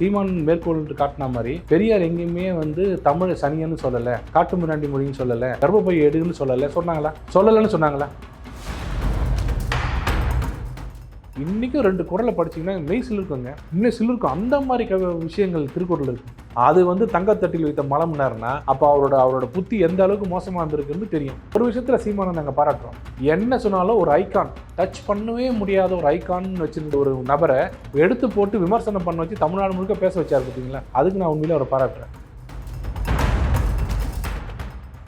சீமான் மேற்கோள் காட்டின மாதிரி பெரியார் எங்கேயுமே வந்து தமிழ் சனியன்னு சொல்லலை, காட்டு மிராண்டி மொழின்னு சொல்லலை, கர்ப்பப்பை எடுன்னு சொல்லலை. சொன்னாங்களா? சொல்லலைன்னு சொன்னாங்களா? இன்றைக்கும் 2 குறளை படிச்சிங்கன்னா மெய் சிலிருக்குங்க, இன்னும் சிலிருக்கும். அந்த மாதிரி விஷயங்கள் திருக்குறள் இருக்குது. அது வந்து தங்கத்தட்டில் வைத்த மலம்னாருன்னா அப்போ அவரோட புத்தி எந்த அளவுக்கு மோசமாக இருந்திருக்குன்னு தெரியும். ஒரு விஷயத்தில் சீமானை நாங்கள் பாராட்டுறோம். என்ன சொன்னாலும் ஒரு ஐகான், டச் பண்ணவே முடியாத ஒரு ஐகான் வச்சிருந்த ஒரு நபரை எடுத்து போட்டு விமர்சனம் பண்ண வச்சு தமிழ்நாடு முழுக்க பேச வச்சார் பார்த்தீங்களா? அதுக்கு நான் உண்மையிலே அவரை பாராட்டுறேன்.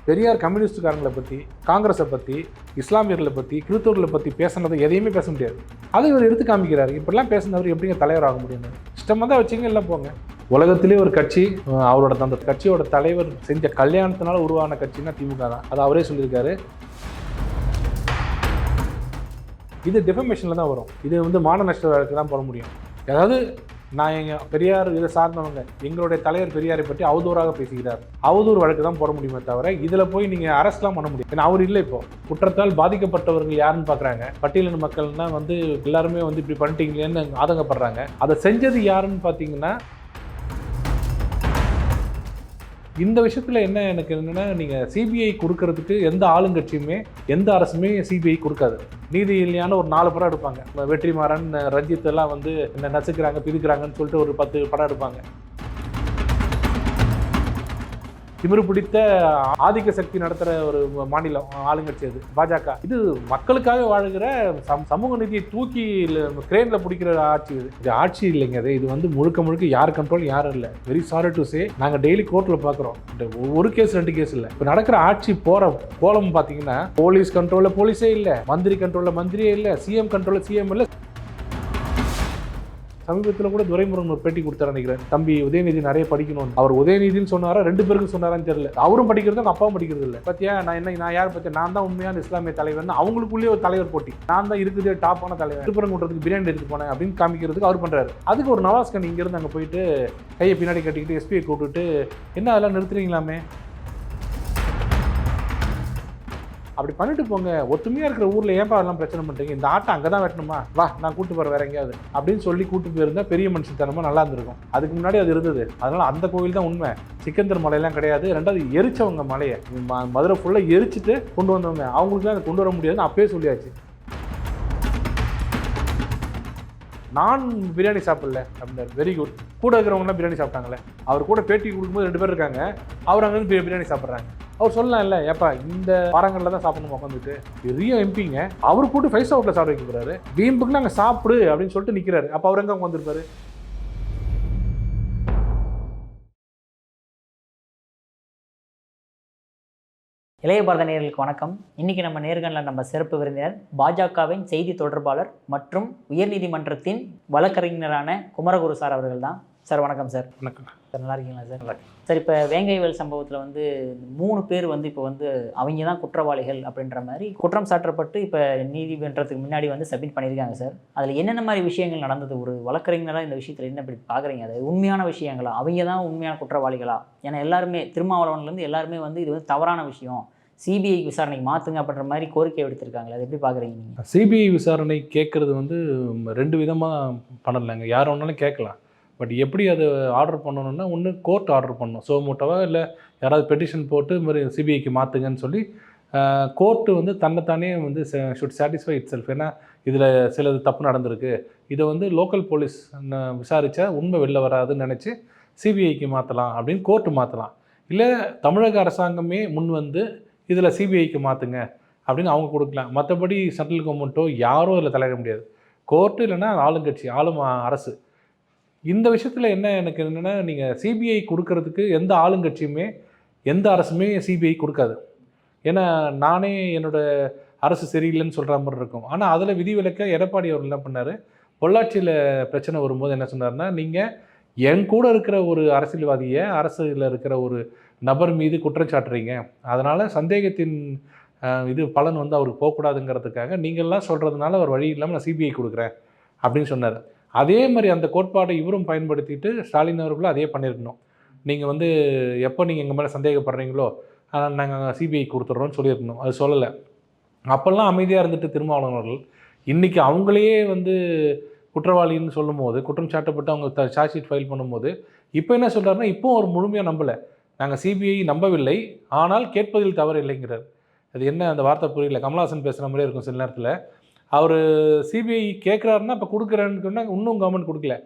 பெரியார் கம்யூனிஸ்டுக்காரங்களை பற்றி, காங்கிரஸை பற்றி, இஸ்லாமியர்களை பற்றி, கிறிஸ்தவர்களை பற்றி பேசினதை எதையுமே பேச முடியாது. அதை இவர் எடுத்து காமிக்கிறார். இப்படிலாம் பேசினவர் எப்படிங்க தலைவர் ஆக முடியும்? இஷ்டமாக தான் வச்சிங்க, எல்லாம் போங்க. உலகத்திலே ஒரு கட்சி, அவரோட அந்த கட்சியோட தலைவர் செஞ்ச கல்யாணத்தினால உருவான கட்சின்னா திமுக தான். அது அவரே சொல்லியிருக்காரு. இது டிஃபமேஷனில் தான் வரும். இது வந்து மான நஷ்ட வழக்கு தான் போட முடியும். அதாவது நான் எங்கள் பெரியார் இதை சார்ந்தவங்க, எங்களுடைய தலைவர் பெரியாரை பற்றி அவதூறாக பேசுகிறார், அவதூறு வழக்கு தான் போட முடியுமே தவிர இதில் போய் நீங்கள் அரெஸ்ட்லாம் பண்ண முடியும். ஏன்னா அவர் இல்லை. இப்போ குற்றத்தால் பாதிக்கப்பட்டவர்கள் யாருன்னு பார்க்குறாங்க. பட்டியலின மக்கள்னா வந்து எல்லாருமே வந்து இப்படி பண்ணிட்டீங்களேன்னு ஆதங்கப்படுறாங்க. அதை செஞ்சது யாருன்னு பார்த்தீங்கன்னா, இந்த விஷயத்தில் என்ன எனக்கு என்னென்னா, நீங்கள் சிபிஐ கொடுக்கறதுக்கு எந்த ஆளுங்கட்சியுமே எந்த அரசுமே சிபிஐ கொடுக்காது. நீதி இல்லையான ஒரு 4 படம் எடுப்பாங்க. வெற்றிமாறன், ரஞ்சித் எல்லாம் வந்து என்ன நசுக்கிறாங்க பிதுக்கிறாங்கன்னு சொல்லிட்டு ஒரு 10 படம் எடுப்பாங்க. திமிரு பிடித்த ஆதிக்க சக்தி நடத்துகிற ஒரு மாநிலம் ஆளுங்கட்சி அது பாஜக. இது மக்களுக்காக வாழுகிற சமூக நீதியை தூக்கி கிரேனில் பிடிக்கிற ஆட்சி. இது ஆட்சி இல்லைங்க. இது வந்து முழுக்க யார் கண்ட்ரோல் யாரும் இல்லை. வெரி சாரி டு சே, நாங்கள் டெய்லி கோர்ட்டில் பார்க்குறோம். ஒரு கேஸ் 2 கேஸ் இல்லை. இப்போ நடக்கிற ஆட்சி போகிற கோலம் பார்த்தீங்கன்னா, போலீஸ் கண்ட்ரோலில் போலீஸே இல்லை, மந்திரி கண்ட்ரோலில் மந்திரியே இல்லை, சிஎம் கண்ட்ரோலில் சிஎம் இல்லை. சமீபத்தில் கூட துரைமுருகன் ஒரு பேட்டி கொடுத்தாரு நினைக்கிறேன். தம்பி உதயநிதி நிறைய படிக்கணும். அவர் உதயநிதினு சொன்னாரா 2 பேருக்கும் சொன்னாரான்னு தெரியல. அவரும் படிக்கிறது, அவங்க அப்பாவும் படிக்கிறது இல்லை. பத்தியா நான் யார் பத்தியா, நான் தான் உண்மையான இஸ்லாமிய தலைவர். அவங்களுக்குள்ளேயே ஒரு தலைவர் போட்டி, நான் தான் இருக்குது டாப்பான தலைவர், திருப்பரங்குன்றதுக்கு பிரியாணி எடுத்து போனேன் அப்படின்னு காமிக்கிறதுக்கு அவர் பண்றாரு. அதுக்கு ஒரு நவாஸ்கன் இங்கிருந்து அங்கே போயிட்டு கையை பின்னாடி கட்டிக்கிட்டு எஸ்பியை கூப்பிட்டுட்டு, என்ன அதெல்லாம் நிறுத்துறீங்களாமே, அப்படி பண்ணிட்டு போங்க, ஒத்துமையாக இருக்கிற ஊரில் ஏன்பா அதெல்லாம் பிரச்சனை பண்ணுறீங்க, இந்த ஆட்டை அங்கே தான் வெட்டணுமா, வா நான் கூட்டு போகிற வேற எங்கேயாவது அப்படின்னு சொல்லி கூட்டு போயிருந்தால் பெரிய மனுஷத்தனமாக நல்லா இருந்திருக்கும். அதுக்கு முன்னாடி அது இருந்தது. அதனால் அந்த கோவில் தான் உண்மை, சிக்கந்தர் மலையெல்லாம் கிடையாது. 2வது எரிச்சவங்க மலையை, மதுரை ஃபுல்லாக எரிச்சிட்டு கொண்டு வந்தவங்க, அவங்களுக்குலாம் அதை கொண்டு வர முடியாதுன்னு அப்பயே சொல்லியாச்சு. நான் பிரியாணி சாப்பிடல அப்படின்னாரு. Very good. கூட இருக்கிறவங்கலாம் பிரியாணி சாப்பிட்டாங்களே. அவர் கூட பேட்டி கொடுக்கும்போது 2 பேர் இருக்காங்க, அவர் அங்கே வந்து பிரியாணி சாப்பிட்றாங்க. அவர் சொல்லலாம் இல்லை, ஏப்பா இந்த வாரங்களில் தான் சாப்பிடணும் உட்காந்துட்டு. பெரிய எம்பிங்க அவர் கூட்டு 5 ஸ்டார் ஹோட்டலில் சாப்பிட வைக்க போகிறாரு. வீம்புக்கு நாங்கள் சாப்பிடு அப்படின்னு சொல்லிட்டு நிற்கிறாரு. அப்போ அவர் எங்கே உட்காந்துருப்பாரு? இளைய பாரத நேயர்களுக்கு வணக்கம். இன்றைக்கி நம்ம நேர்காணலில் நம்ம சிறப்பு விருந்தினர் பாஜகவின் செய்தி தொடர்பாளர் மற்றும் உயர்நீதிமன்றத்தின் வழக்கறிஞரான குமரகுரு சார் அவர்கள் தான். சார் வணக்கம் சார். வணக்கம் சார். நல்லா இருக்கீங்களா சார்? நல்லா. சார், இப்போ வேங்கைவேல் சம்பவத்தில் வந்து 3 பேர் வந்து இப்போ வந்து அவங்க தான் குற்றவாளிகள் அப்படின்ற மாதிரி குற்றம் சாட்டப்பட்டு இப்போ நீதிமன்றத்துக்கு முன்னாடி வந்து சப்மிட் பண்ணியிருக்காங்க சார். அதில் என்னென்ன மாதிரி விஷயங்கள் நடந்தது? ஒரு வழக்கறிஞராக இந்த விஷயத்தில் என்ன இப்படி பார்க்குறீங்க? அது உண்மையான விஷயங்களா, அவங்க தான் உண்மையான குற்றவாளிகளா? ஏன்னா எல்லாருமே திருமாவளவன்லேருந்து எல்லாருமே வந்து இது வந்து தவறான விஷயம், சிபிஐ விசாரணைக்கு மாற்றுங்க அப்படின்ற மாதிரி கோரிக்கை எடுத்திருக்காங்களே, அது எப்படி பார்க்குறீங்க நீங்கள்? சிபிஐ விசாரணை கேட்குறது வந்து 2 விதமாக பண்ணலைங்க. யார் ஒன்றாலும் கேட்கலாம். பட் எப்படி அதை ஆர்டர் பண்ணணும்னா, ஒன்று கோர்ட் ஆர்டர் பண்ணணும், சோமோட்டோவா இல்லை யாராவது பெட்டிஷன் போட்டு இது மாதிரி சிபிஐக்கு மாற்றுங்கன்னு சொல்லி கோர்ட்டு வந்து தன்னைத்தானே வந்து ஷுட் சாட்டிஸ்ஃபை இட் செல்ஃப். ஏன்னா இதில் சிலது தப்பு நடந்திருக்கு, இதை வந்து லோக்கல் போலீஸ் விசாரித்தா உண்மை வெளில வராதுன்னு நினச்சி சிபிஐக்கு மாற்றலாம் அப்படின்னு கோர்ட்டு மாற்றலாம். இல்லை தமிழக அரசாங்கமே முன் வந்து இதில் சிபிஐக்கு மாற்றுங்க அப்படின்னு அவங்க கொடுக்கலாம். மற்றபடி சென்ட்ரல் கவர்மெண்ட்டோ யாரோ இதில் தலையிட முடியாது. கோர்ட்டு இல்லைன்னா ஆளுங்கட்சி, ஆளும் அரசு. இந்த விஷயத்தில் என்ன எனக்கு என்னென்னா, நீங்கள் சிபிஐ கொடுக்கறதுக்கு எந்த ஆளுங்கட்சியுமே எந்த அரசுமே சிபிஐ கொடுக்காது. ஏன்னா நானே என்னோடய அரசு சரியில்லைன்னு சொல்கிற மாதிரி இருக்கும். ஆனால் அதில் விதிவிலக்க எடப்பாடி அவர் என்ன பண்ணார், பொள்ளாச்சியில் பிரச்சனை வரும்போது என்ன சொன்னார்னா, நீங்கள் என் கூட இருக்கிற ஒரு அரசியல்வாதியை, அரசில் இருக்கிற ஒரு நபர் மீது குற்றச்சாட்டுறீங்க, அதனால் சந்தேகத்தின் இது பலன் வந்து அவருக்கு போகக்கூடாதுங்கிறதுக்காக நீங்கள்லாம் சொல்கிறதுனால அவர் வழி இல்லாமல் நான் சிபிஐ கொடுக்குறேன் அப்படின்னு சொன்னார். அதே மாதிரி அந்த கோட்பாடை இவரும் பயன்படுத்திட்டு ஸ்டாலின் அவர்களும் அதே பண்ணியிருக்கணும். நீங்கள் வந்து எப்போ நீங்கள் எங்கள் மேலே சந்தேகப்படுறீங்களோ நாங்கள் சிபிஐ கொடுத்துட்றோன்னு சொல்லியிருக்கணும். அது சொல்லலை. அப்போல்லாம் அமைதியாக இருந்துட்டு திருமாவளவன் அவர்கள் இன்றைக்கி அவங்களையே வந்து குற்றவாளின்னு சொல்லும்போது, குற்றம் சாட்டப்பட்டு அவங்க சார்ஜ் ஷீட் ஃபைல் பண்ணும்போது, இப்போ என்ன சொல்கிறாருன்னா, இப்போ ஒரு முழுமையாக நம்பலை. நாங்கள் சிபிஐ நம்பவில்லை, ஆனால் கேட்பதில் தவறு இல்லைங்கிறார். அது என்ன அந்த வார்த்தை புரியல. கமலஹாசன் பேசுகிற மாதிரியே இருக்கும் சில நேரத்தில். அவர் சிபிஐ கேட்குறாருன்னா இப்போ கொடுக்குறேன்னு சொன்னால் இன்னும் கவர்மெண்ட் கொடுக்கல.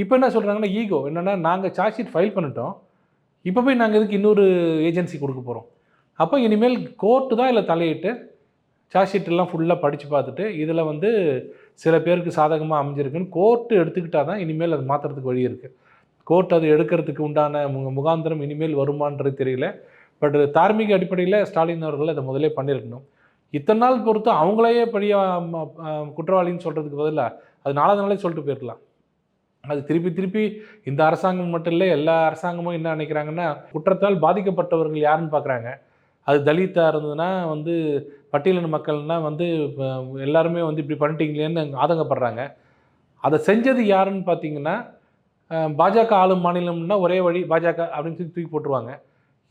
இப்போ என்ன சொல்கிறாங்கன்னா ஈகோ என்னென்னா, நாங்கள் சார்ஜ் ஷீட் ஃபைல் பண்ணிட்டோம், இப்போ போய் நாங்கள் இதுக்கு இன்னொரு ஏஜென்சி கொடுக்க போகிறோம். அப்போ இனிமேல் கோர்ட்டு தான் இல்லை தலையிட்டு சார்ஜ் ஷீட்டெல்லாம் ஃபுல்லாக படித்து பார்த்துட்டு இதில் வந்து சில பேருக்கு சாதகமாக அமைஞ்சிருக்குன்னு கோர்ட்டு எடுத்துக்கிட்டால் தான் இனிமேல் அது மாற்றுறதுக்கு வழி இருக்குது. கோர்ட் அது எடுக்கிறதுக்கு உண்டான முகாந்திரம் இனிமேல் வருமானது தெரியல. பட் தார்மீக அடிப்படையில் ஸ்டாலின் அவர்கள் அதை முதலே பண்ணியிருக்கணும். இத்தனை நாள் பொறுத்து அவங்களையே குற்றவாளின்னு சொல்கிறதுக்கு பதிலாக அது 4வது நாளே சொல்லிட்டு போயிருக்கலாம். அது திருப்பி திருப்பி இந்த அரசாங்கம் மட்டும் இல்லை, எல்லா அரசாங்கமும் என்ன நினைக்கிறாங்கன்னா, குற்றத்தால் பாதிக்கப்பட்டவர்கள் யாருன்னு பார்க்குறாங்க. அது தலித்தாக இருந்ததுன்னா வந்து பட்டியலின மக்கள்னால் வந்து எல்லாருமே வந்து இப்படி பண்ணிட்டீங்களேன்னு ஆதங்கப்படுறாங்க. அதை செஞ்சது யாருன்னு பார்த்தீங்கன்னா, பாஜக ஆளும் மாநிலம்னா ஒரே வழி பாஜக அப்படின்னு தூக்கி போட்டுருவாங்க.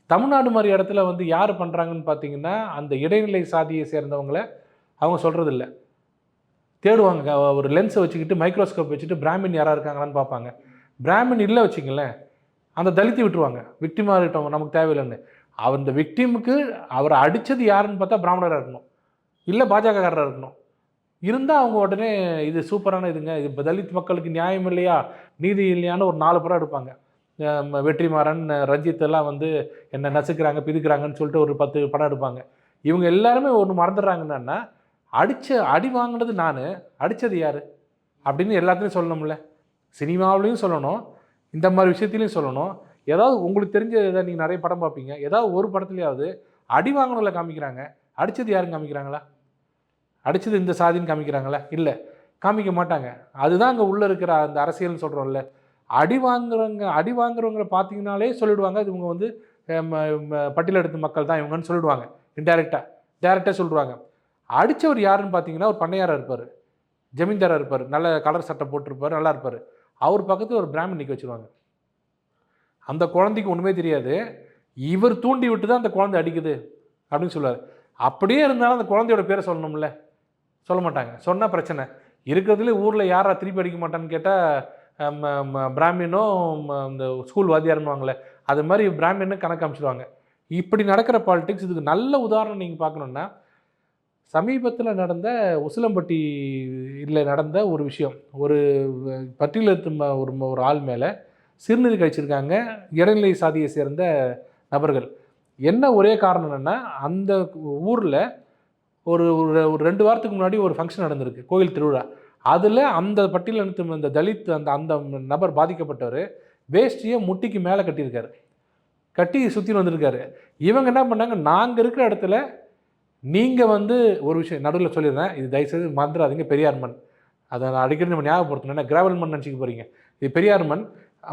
தமிழ்நாடு மாதிரி இடத்துல வந்து யார் பண்ணுறாங்கன்னு பார்த்தீங்கன்னா, அந்த இடைநிலை சாதியை சேர்ந்தவங்களை அவங்க சொல்கிறதில்ல. தேடுவாங்க. ஒரு லென்ஸை வச்சுக்கிட்டு மைக்ரோஸ்கோப் வச்சுட்டு பிராமின் யாராக இருக்காங்களான்னு பார்ப்பாங்க. பிராமின் இல்லை வச்சுங்களேன், அந்த தலித்தை விட்டுருவாங்க. விக்டிமாக இருக்கட்டும், நமக்கு தேவையில்லைன்னு. அந்த விக்டிமுக்கு அவரை அடித்தது யாருன்னு பார்த்தா பிராமணராக இருக்கணும், இல்லை பாஜகக்காரராக இருக்கணும். இருந்தால் அவங்க உடனே இது சூப்பரான இதுங்க, இது இப்போ தலித் மக்களுக்கு நியாயம் இல்லையா, நீதி இல்லையான்னு ஒரு 4 படம் எடுப்பாங்க. வெற்றிமாறன், ரஞ்சித் எல்லாம் வந்து என்ன நசுக்கிறாங்க பிதுக்குறாங்கன்னு சொல்லிட்டு ஒரு 10 படம் எடுப்பாங்க. இவங்க எல்லாருமே ஒன்று மறந்துடுறாங்கன்னா, அடி வாங்கினது நான், அடித்தது யார் அப்படின்னு எல்லாத்துலேயும் சொல்லணும்ல. சினிமாவிலையும் சொல்லணும், இந்த மாதிரி விஷயத்துலையும் சொல்லணும். ஏதாவது உங்களுக்கு தெரிஞ்ச ஏதாவது நீங்கள் நிறைய படம் பார்ப்பீங்க, ஏதாவது ஒரு படத்துலையாவது அடி வாங்கினதில் காமிக்கிறாங்க, அடித்தது யாருன்னு காமிக்கிறாங்களா? அடித்தது இந்த சாதின்னு காமிக்கிறாங்களா? இல்லை, காமிக்க மாட்டாங்க. அதுதான் அங்கே உள்ளே இருக்கிற அந்த அரசியல்னு சொல்கிறோம்ல. அடி வாங்குறவங்களை பார்த்தீங்கன்னாலே சொல்லிடுவாங்க, இது இவங்க வந்து பட்டியலெடுத்த மக்கள் தான் இவங்கன்னு சொல்லிடுவாங்க. டேரெக்டாக சொல்லிடுவாங்க. அடித்தவர் யாருன்னு பார்த்தீங்கன்னா, ஒரு பண்ணையாராக இருப்பார், ஜமீன்தாராக இருப்பார், நல்ல கலர் சட்டை போட்டிருப்பார், நல்லா இருப்பார். அவர் பக்கத்தில் ஒரு பிராமின் நிற்க வச்சுருவாங்க. அந்த குழந்தைக்கு ஒன்றுமே தெரியாது, இவர் தூண்டி விட்டு தான் அந்த குழந்தை அடிக்குது அப்படின்னு சொல்லுவார். அப்படியே இருந்தாலும் அந்த குழந்தையோட பேரை சொல்லணும்ல, சொல்ல மாட்டாங்க. சொன்னால் பிரச்சனை. இருக்கிறதுல ஊரில் யாரா திருப்பி அடிக்க மாட்டான்னு கேட்டால் பிராமினும் இந்த ஸ்கூல் வாத்தியாருன்னுவாங்களே, அது மாதிரி பிராமின்னு கணக்கு அமைச்சிடுவாங்க. இப்படி நடக்கிற பாலிடிக்ஸ். இதுக்கு நல்ல உதாரணம் நீங்கள் பார்க்கணுன்னா, சமீபத்தில் நடந்த உசிலம்பட்டியில் நடந்த ஒரு விஷயம். ஒரு பட்டியலிருந்த ஒரு ஆள் மேலே சிறுநீர் கழிச்சிருக்காங்க இடைநிலை சாதியை சேர்ந்த நபர்கள். என்ன ஒரே காரணம் என்னென்னா, அந்த ஊரில் ஒரு 2 வாரத்துக்கு முன்னாடி ஒரு ஃபங்க்ஷன் நடந்திருக்கு, கோயில் திருவிழா. அதில் அந்த பட்டியலினத்து இந்த தலித் அந்த நபர் பாதிக்கப்பட்டவர் வேஷ்டியை முட்டிக்கு மேலே கட்டியிருக்காரு, கட்டி சுற்றின்னு வந்திருக்காரு. இவங்க என்ன பண்ணாங்க, நாங்கள் இருக்கிற இடத்துல நீங்கள் வந்து ஒரு விஷயம் நடுவில் சொல்லிடுறேன், இது தயவுசெய்து மறந்துடாதீங்க, பெரியார் மண். அதை நான் அடிக்கடி நம்ம ஞாபகப்படுத்தணும். ஏன்னா கிராவல் மண் நினச்சிக்க போகிறீங்க, இது பெரியார் மண்.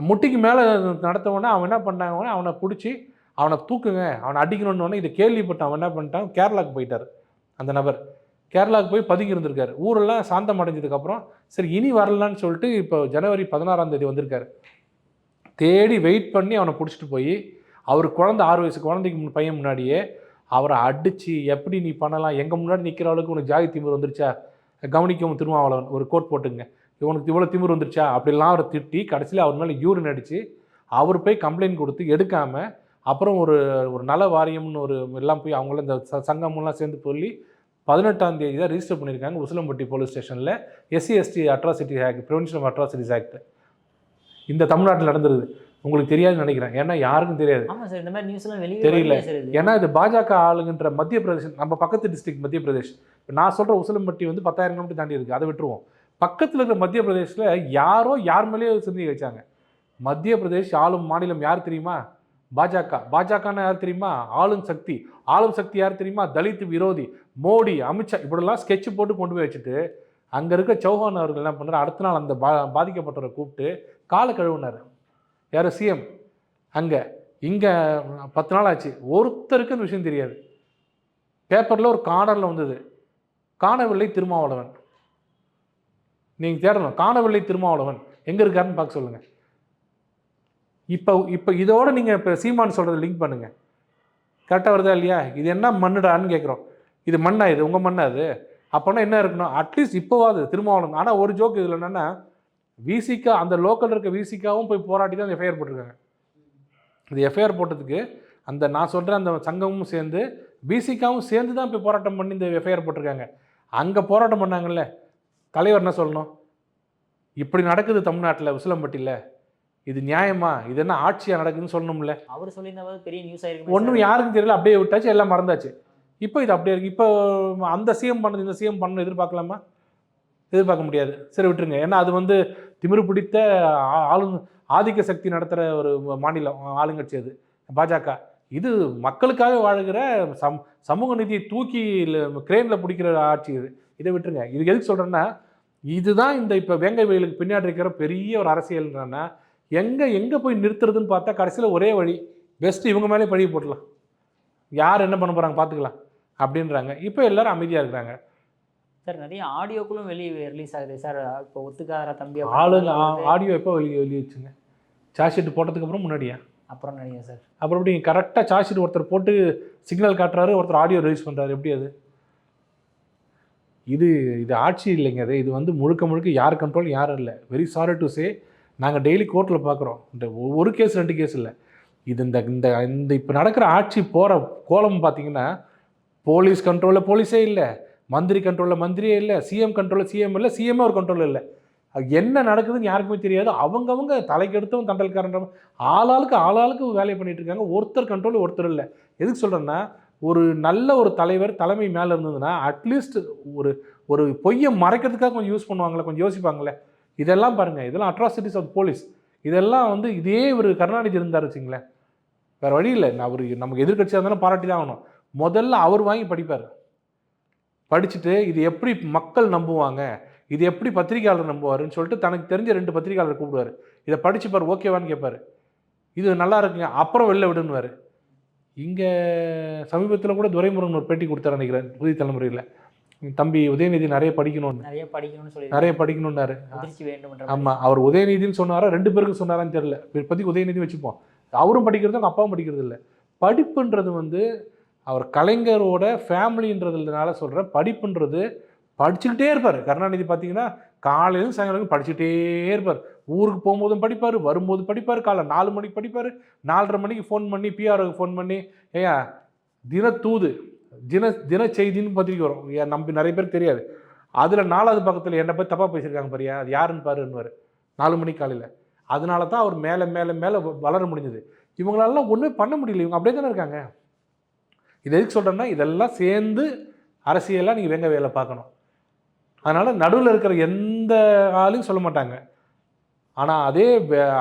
முட்டிக்கு மேலே நடத்தவொடனே அவன் என்ன பண்ணாங்கன்னா, அவனை பிடிச்சி அவனை தூக்குங்க, அவனை அடிக்கணுன்னொடனே இதை கேள்விப்பட்டு அவன் என்ன பண்ணிட்டான், கேரளாவுக்கு போயிட்டார். அந்த நபர் கேரளாவுக்கு போய் பதுங்கி இருந்திருக்காரு. ஊரெல்லாம் சாந்தம் அடைஞ்சதுக்கப்புறம் சரி இனி வரலான்னு சொல்லிட்டு இப்போ ஜனவரி 16ஆம் தேதி வந்திருக்காரு. தேடி வெயிட் பண்ணி அவனை பிடிச்சிட்டு போய் அவர் 6 வயசு குழந்தைக்கு பையன் முன்னாடியே அவரை அடித்து, எப்படி நீ பண்ணலாம், எங்கள் முன்னாடி நிற்கிற அளவுக்கு உனக்கு ஜாதி திமிர் வந்துருச்சா, கவனிக்கவும் திருமாவளவன் ஒரு கோட் போட்டுங்க, இவனுக்கு இவ்வளோ திமிர் வந்துருச்சா அப்படிலாம் அவரை திட்டி கடைசியில் அவர் மேலே யூரின் அடித்து அவர் போய் கம்ப்ளைண்ட் கொடுத்து எடுக்காமல், அப்புறம் ஒரு நல வாரியம்னு ஒரு எல்லாம் போய் அவங்கள இந்த சங்கமெல்லாம் சேர்ந்து சொல்லி 18ஆம் தேதி தான் ரிஜிஸ்டர் பண்ணியிருக்காங்க உசிலம்பட்டி போலீஸ் ஸ்டேஷனில். SC/ST atrocity act, prevention of atrocities act இந்த தமிழ்நாட்டில் நடந்துருது. உங்களுக்கு தெரியாதுன்னு நினைக்கிறேன், ஏன்னா யாருக்கும் தெரியாது. தெரியல, ஏன்னா இது பாஜக ஆளுங்கன்ற மத்திய பிரதேஷ், நம்ம பக்கத்து டிஸ்ட்ரிக்ட் மத்திய பிரதேஷ். இப்போ நான் சொல்கிற உசிலம்பட்டி வந்து 10,000 கிலோமீட்டர் தாண்டி இருக்குது, அதை விட்டுருவோம். பக்கத்தில் இருக்கிற மத்திய பிரதேஷில் யார் மேலேயே சிந்தி வச்சாங்க. மத்திய பிரதேஷ் ஆளும் மாநிலம் யார் தெரியுமா? பாஜக. பாஜகன்னா யார் தெரியுமா? ஆளும் சக்தி. ஆளும் சக்தி யார் தெரியுமா? தலித் விரோதி மோடி, அமித்ஷா, இப்படிலாம் ஸ்கெட்ச் போட்டு கொண்டு போய் வச்சுட்டு அங்கே இருக்க சௌஹான் அவர்கள் என்ன பண்ணுறாரு, அடுத்த நாள் அந்த பாதிக்கப்பட்டவரை கூப்பிட்டு காலை கழுவுனார். யார்? CM. அங்கே இங்கே 10 நாள் ஆச்சு, ஒருத்தருக்கு அந்த விஷயம் தெரியாது. பேப்பரில் ஒரு கார்னரில் வந்தது, காணவில்லை திருமாவளவன். நீங்கள் தேடணும், காணவில்லை திருமாவளவன் எங்கே இருக்காருன்னு பார்க்க சொல்லுங்கள். இப்போ இதோட நீங்கள் இப்போ சீமான் சொல்கிறது லிங்க் பண்ணுங்கள், கரெக்டாக வருதா இல்லையா? இது என்ன மண்ணுடான்னு கேட்குறோம். இது மண்ணா? இது உங்கள் மண்ணா? அது அப்போனா என்ன இருக்கணும், அட்லீஸ்ட் இப்போவாது திருமாவளவன். ஆனால் ஒரு ஜோக்கு இதில் என்னென்னா, விசிகா அந்த லோக்கல் இருக்க விசிகாவும் போய் போராட்டி தான் எஃப்ஐஆர் போட்டிருக்காங்க. இந்த எஃப்ஐஆர் போட்டதுக்கு அந்த நான் சொல்கிற அந்த சங்கமும் சேர்ந்து விசிகாவும் சேர்ந்து தான் போய் போராட்டம் பண்ணி இந்த எஃப்ஐஆர் போட்டிருக்காங்க. அங்கே போராட்டம் பண்ணாங்கல்ல, தலைவர் என்ன சொல்லணும்? இப்படி நடக்குது தமிழ்நாட்டில் உசிலம்பட்டியில், இது நியாயமா? இது என்ன ஆட்சியாக நடக்குதுன்னு சொல்லணும்ல. அவர் சொல்லியிருந்தாவது பெரிய நியூஸ் ஆயிருக்கு. ஒன்றும் யாருக்கும் தெரியல, அப்படியே விட்டாச்சு, எல்லாம் மறந்தாச்சு. இப்போ இது அப்படியே இருக்குது. இப்போ அந்த சிஎம் பண்ணது இந்த சிஎம் பண்ணணும் எதிர்பார்க்கலாமா? எதிர்பார்க்க முடியாது. சரி விட்டுருங்க. ஏன்னா அது வந்து திமிரு பிடித்த ஆதிக்க சக்தி நடத்துகிற ஒரு மாநிலம், ஆளுங்கட்சி அது பாஜக. இது மக்களுக்காக வாழுகிற சமூக நீதியை தூக்கி கிரேனில் பிடிக்கிற ஆட்சி இது. இதை விட்டுருங்க. இது எதுக்கு சொல்கிறேன்னா, இதுதான் இந்த இப்போ வேங்கை வயலுக்கு பின்னாடி இருக்கிற பெரிய ஒரு அரசியல்னா, எங்கே போய் நிறுத்துறதுன்னு பார்த்தா கடைசியில் ஒரே வழி, பெஸ்ட்டு இவங்க மேலே பழி போடலாம், யார் என்ன பண்ண போகிறாங்க பார்த்துக்கலாம் அப்படின்றாங்க. இப்போ எல்லாரும் அமைதியாக இருக்கிறாங்க. சார் நிறைய ஆடியோக்களும் வெளியே ரிலீஸ் ஆகுது சார். இப்போ ஒத்துக்கார தம்பி ஆளுங்க ஆடியோ எப்போ வெளியே வச்சுங்க? சார்ஜ் ஷீட் போட்டதுக்கப்புறம் முன்னாடியா? அப்புறம் நினைக்கிறேன் சார். அப்புறம் எப்படி கரெக்டாக சார்ஜ் ஷீட் ஒருத்தர் போட்டு சிக்னல் காட்டுறாரு, ஒருத்தர் ஆடியோ ரிலீஸ் பண்ணுறாரு, எப்படி அது? இது ஆட்சி இல்லைங்க. இது வந்து முழுக்க யார் கண்ட்ரோல் யாரும் இல்லை. வெரி சாரி டு சே, நாங்கள் டெய்லி கோர்ட்டில் பார்க்குறோம். இந்த ஒரு கேஸ் 2 கேஸ் இல்லை, இது இந்த இந்த இந்த இப்போ நடக்கிற ஆட்சி போகிற கோலம் பார்த்தீங்கன்னா, போலீஸ் கண்ட்ரோலில் போலீஸே இல்லை, மந்திரி கண்ட்ரோலில் மந்திரியே இல்லை, சிஎம் கண்ட்ரோலில் சிஎம் இல்லை, சிஎம்ஏ ஒரு கண்ட்ரோல் இல்லை. அது என்ன நடக்குதுன்னு யாருக்குமே தெரியாது. அவங்கவுங்க தலைக்கு எடுத்தவங்க தண்டல்காரன்ற ஆளாளுக்கு வேலையை பண்ணிகிட்டு இருக்காங்க. ஒருத்தர் கண்ட்ரோல் ஒருத்தர் இல்லை. எதுக்கு சொல்கிறேன்னா, ஒரு நல்ல ஒரு தலைவர் தலைமை மேலே இருந்ததுன்னா அட்லீஸ்ட் ஒரு பொய்யை மறைக்கிறதுக்காக கொஞ்சம் யூஸ் பண்ணுவாங்களே, கொஞ்சம் யோசிப்பாங்களே. இதெல்லாம் பாருங்கள், இதெல்லாம் அட்ராசிட்டிஸ் ஆஃப் போலீஸ். இதெல்லாம் வந்து இதே ஒரு கருணாநிதி இருந்தார் வச்சுங்களேன், வேறு வழி இல்லை. நமக்கு எதிர்கட்சியாக இருந்தாலும் பாராட்டி தான் ஆகணும். முதல்ல அவர் வாங்கி படிப்பார். படிச்சுட்டு இது எப்படி மக்கள் நம்புவாங்க, இது எப்படி பத்திரிகையாளர் நம்புவாருன்னு சொல்லிட்டு தனக்கு தெரிஞ்ச 2 பத்திரிகையாளர் கூப்பிடுவார். இதை படிச்சுப்பார், ஓகேவான்னு கேட்பார். இது நல்லா இருக்குங்க, அப்புறம் வெளில விடுன்னுவார். இங்கே சமீபத்தில் கூட துரைமுருகன் ஒரு பேட்டி கொடுத்தாரு நினைக்கிறேன், புதிய தலைமுறையில். தம்பி உதயநிதி நிறைய படிக்கணும்னாரு. ஆமாம், அவர் உதயநிதினு சொன்னாரா 2 பேருக்கு சொன்னாரான்னு தெரியல. இப்போதைக்கு உதயநிதி வச்சுப்போம். அவரும் படிக்கிறது, அவங்க அப்பாவும் படிக்கிறது இல்லை. படிப்புன்றது வந்து அவர் கலைஞரோட ஃபேமிலின்றதுனால சொல்கிற படிப்புன்றது படிச்சுக்கிட்டே இருப்பார். கருணாநிதி பார்த்தீங்கன்னா காலையிலும் சாயங்காலம் படிச்சுக்கிட்டே இருப்பார். ஊருக்கு போகும்போதும் படிப்பார், வரும்போது படிப்பார், காலை 4 மணிக்கு படிப்பார், 4:30 மணிக்கு ஃபோன் பண்ணி பிஆர்ஓக்கு ஃபோன் பண்ணி, ஏயா தினத்தூது தின செய்தின்னு பத்திரிக்கை வரும், நம்பி நிறைய பேருக்கு தெரியாது. அதில் 4வது பக்கத்தில் என்னை பற்றி தப்பாக பேசியிருக்காங்க பாரியா, அது யாருன்னு பாருன்னுவார் 4 மணிக்கு காலையில். அதனால தான் அவர் மேலே மேலே மேலே வளர முடிஞ்சது. இவங்களாலாம் ஒன்றுமே பண்ண முடியல, இவங்க அப்படியே தானே இருக்காங்க. இது எதுக்கு சொல்கிறேன்னா, இதெல்லாம் சேர்ந்து அரசியலாக நீங்கள் வேங்க வேலை பார்க்கணும். அதனால் நடுவில் இருக்கிற எந்த ஆளையும் சொல்ல மாட்டாங்க. ஆனால் அதே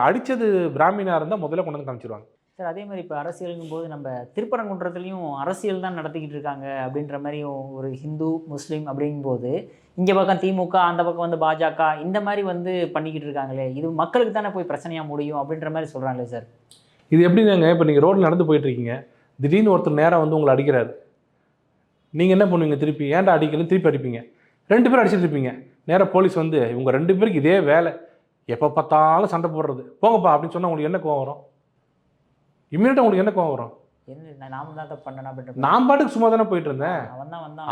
அடித்தது பிராமினாக இருந்தால் முதல்ல கொண்டு வந்து காமிச்சிருவாங்க. சார் அதே மாதிரி இப்போ அரசியலுங்கும் போது நம்ம திருப்பரங்குன்றத்துலேயும் அரசியல் தான் நடத்திக்கிட்டு இருக்காங்க அப்படின்ற மாதிரி ஒரு ஹிந்து முஸ்லீம் அப்படிங்கும்போது, இங்கே பக்கம் திமுக, அந்த பக்கம் வந்து பாஜக, இந்த மாதிரி வந்து பண்ணிக்கிட்டு இருக்காங்களே, இது மக்களுக்கு தானே போய் பிரச்சனையாக முடியும் அப்படின்ற மாதிரி சொல்கிறாங்களே சார். இது எப்படிங்க, இப்போ நீங்கள் ரோட்டில் நடந்து போயிட்டுருக்கீங்க, திடீர்னு ஒருத்தர் நேராக வந்து உங்களை அடிக்கிறாரு, நீங்கள் என்ன பண்ணுவீங்க? திருப்பி ஏன்டா அடிக்கணும், திருப்பி அடிப்பீங்க. 2 பேரும் அடிச்சுட்டு இருப்பீங்க. நேராக போலீஸ் வந்து இவங்க 2 பேருக்கு இதே வேலை, எப்போ பார்த்தாலும் சண்டை போடுறது, போங்கப்பா அப்படின்னு சொன்னால் உங்களுக்கு என்ன கோவம் வரும்? இம்மீடியட்டாக உங்களுக்கு என்ன கோவம் வரும்? நான் பாட்டுக்கு சும்மா தானே போயிட்டு இருந்தேன்,